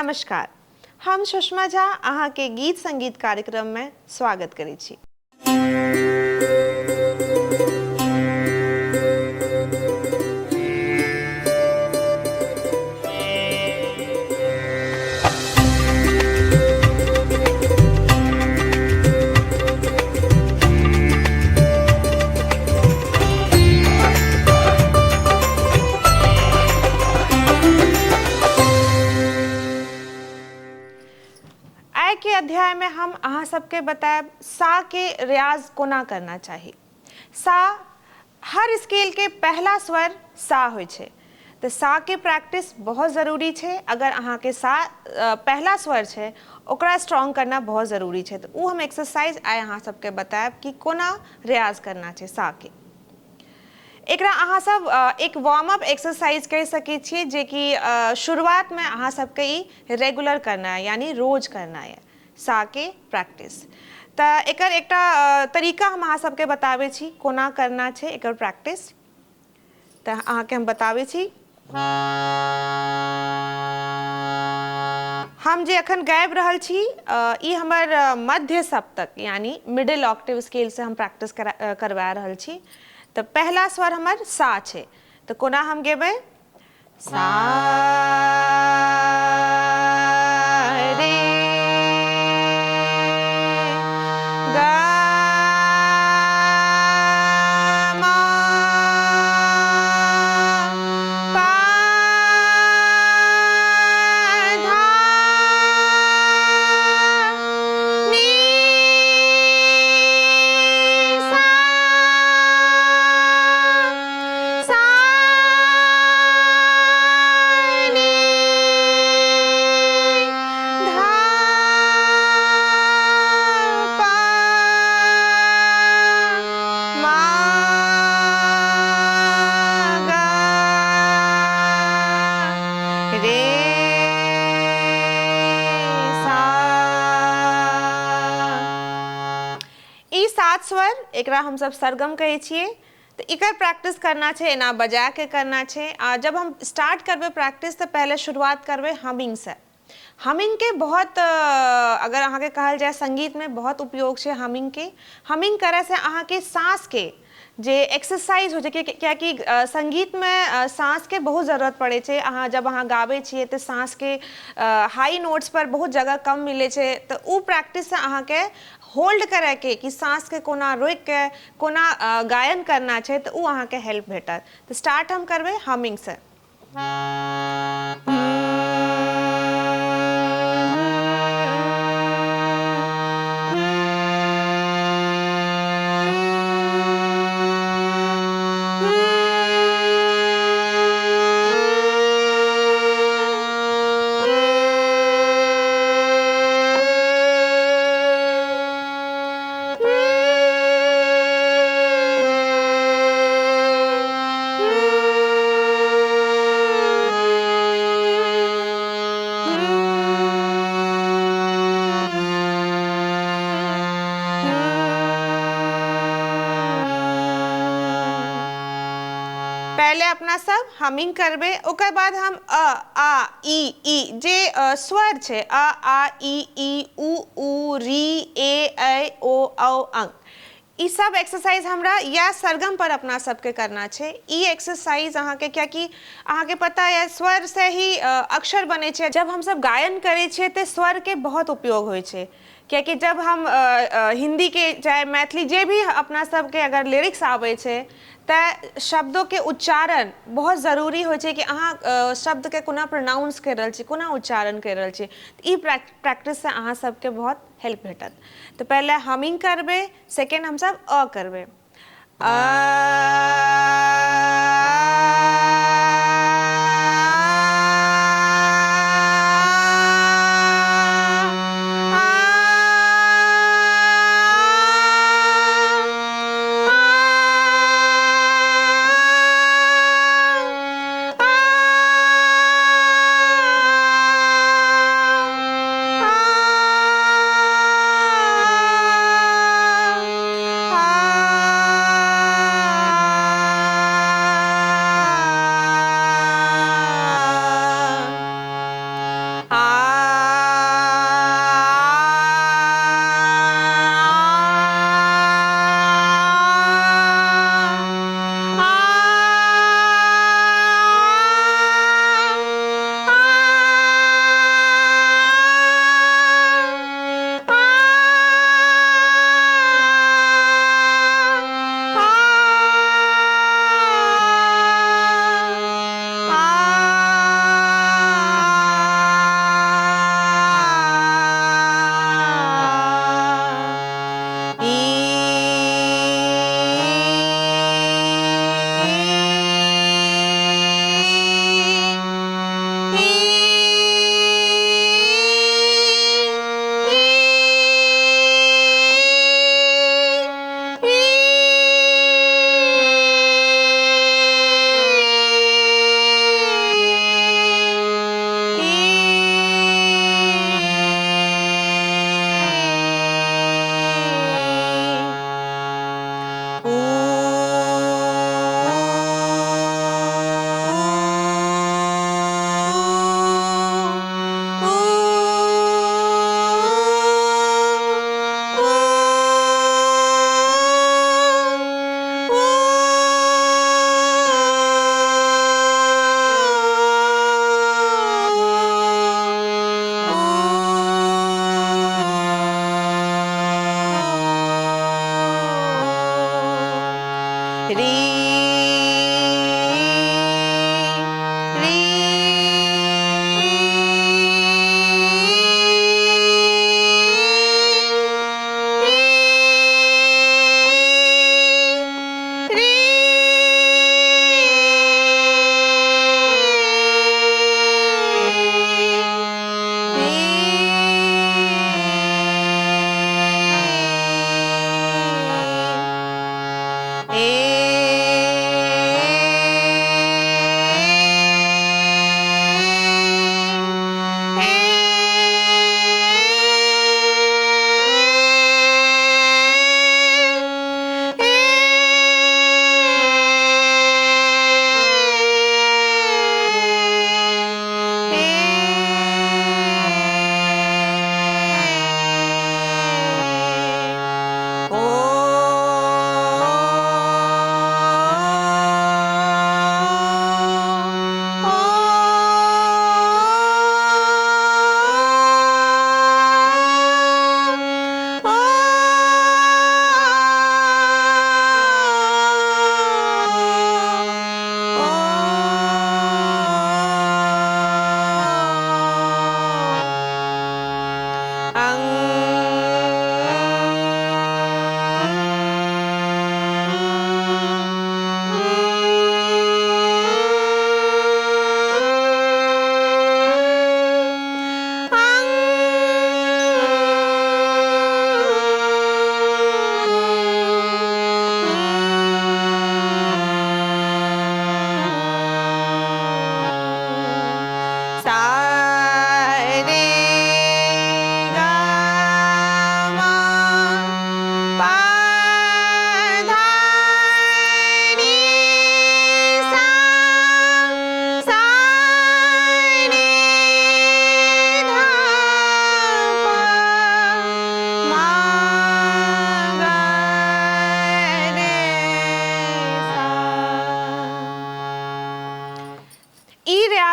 नमस्कार, हम सुषमा झा अहाँ के गीत संगीत कार्यक्रम में स्वागत करै छी। आइ के अध्याय में हम अहाँ सबके बताएब सा के रियाज कोना करना चाहिए। सा हर स्केल के पहला स्वर सा होय छे, तो सा के प्रैक्टिस बहुत जरूरी छे। अगर अहाँ के सा पहला स्वर छे ओकरा स्ट्रॉन्ग करना बहुत जरूरी छे, तो उ हम एक्सरसाइज आइ अहाँ सबके बताएब कि कोना रियाज करना छे सा के। एकरा अहाँ सब एक वार्म अप एक्सरसाइज कर सके छिए, जे कि शुरुआत में अहाँ सबके ई रेगुलर करना है, यानी रोज करना है सा के प्रैक्टिस। तो एकर एकटा तरीका हम अहाँ सबके बताबै छी कोना करना छे एकर प्रैक्टिस। तो अहाँ के हम बताबै छी। हम जे अखन गाबि रहल छी ई हमर मध्य सप्तक यानी मिडिल ऑक्टेव स्केल से हम प्रैक्टिस करवा रहल छी। तो पहला स्वर हमर सा छे, तो कोना हम गेबै सा रे गा मा पा धा नी सा सा नी धा पा मा गा रे सा। ई सात स्वर एकरा हम सब सरगम कहै छिए। तो एकर प्रैक्टिस करना छे, एना बजा के करना छे। जब हम स्टार्ट करबे प्रैक्टिस तो पहले शुरुआत करबे हमिंग से। हमिंग के बहुत अगर अहाँ के कहल जाए संगीत में बहुत उपयोग छे हमिंग के। हमिंग करे से अहाँ के सांस के जे एक्सरसाइज हो जाए, क्या कि संगीत में सांस के बहुत जरूरत पड़े छे। जब अहाँ गाबे छिए तो सांस के हाई नोट्स पर बहुत जगह कम मिले छे, तो उ प्रैक्टिस से अहाँ के होल्ड करे के कि सांस के कोना रोक के कोना गायन करना छे, तो उ अहाँ के हेल्प भेटत। तो स्टार्ट हम करबे हमिंग से। पहले अपना सब हमिंग करबे, ओकर बाद हम आ ई जे स्वर छे आ ई उ री ए ओ औ अंग, ई सब एक्सरसाइज हमरा या सरगम पर अपना सबके करना छे। ई एक्सरसाइज अहाँ के क्या कि अहाँ के पता है स्वर से ही अक्षर बने छे। जब हम सब गायन करे छे तो स्वर के बहुत उपयोग होय छे, क्या कि जब हम हिंदी के चाहे मैथिली जे भी अपना सबके अगर लिरिक्स आवे छे तो शब्दों के उच्चारण बहुत जरूरी हो छे कि अहाँ शब्द के कोना प्रोनाउंस कर रहल छी, कोना उच्चारण कर रहल छी। ई प्रैक्टिस से अहाँ सबके बहुत हेल्प भेटत। तो पहले हमिंग करबे, सेकेंड हम सब करबे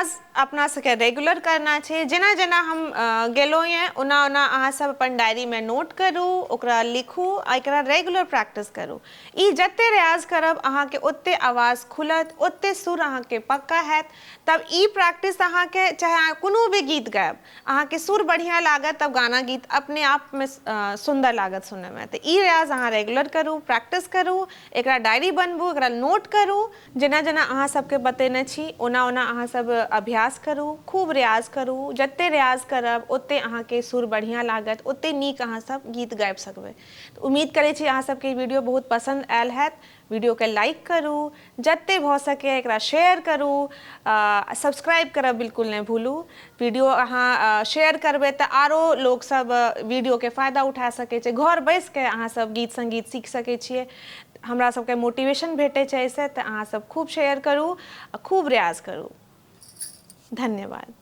रियाज अपना सबके रेगुलर करना छै। जेना जेना हम गेलो हैं ओना ओना अहाँ सब अपन डायरी में नोट करू, ओकरा लिखू आ एकरा रेगुलर प्रैक्टिस करू। ई जते रियाज करब अहाँ के ओते आवाज खुलत, ओते सुर अहाँ के पक्का हैत। तब ई प्रैक्टिस अहाँ के चाहे अहाँ कोनो भी गीत गायब, अहाँ के सुर बढ़िया लागत तब गाना गीत अपने आप में सुंदर लागत सुनने में। तो ई रियाज अहाँ रेगुलर करू, प्रैक्टिस करू, एकरा डायरी बनबू, एकरा नोट करू। जेना जेना अहाँ सबके बतेने छी ओना ओना अहाँ सब अभ्यास करू, खूब रियाज करू। जते रियाज करब ओते अहाँ के सुर बढ़िया लागत, ओते नीक अहाँ सब गीत गाबि सकबै। तो उम्मीद करै छी अहाँ सबके वीडियो बहुत पसंद आयल हैत। वीडियो के लाइक करू, जते भ सके एकरा शेयर करू, सब्सक्राइब करब बिल्कुल नहीं भूलू। वीडियो अहाँ शेयर करबै तऽ आरो लोग सब वीडियो के फायदा उठा सकै छै। घर बैस के अहाँ सब गीत संगीत सीख सकै छियै, हमरा सबके मोटिवेशन भेटै छै एहिसँ। तऽ अहाँ सब खूब शेयर करू, खूब रियाज करू। धन्यवाद।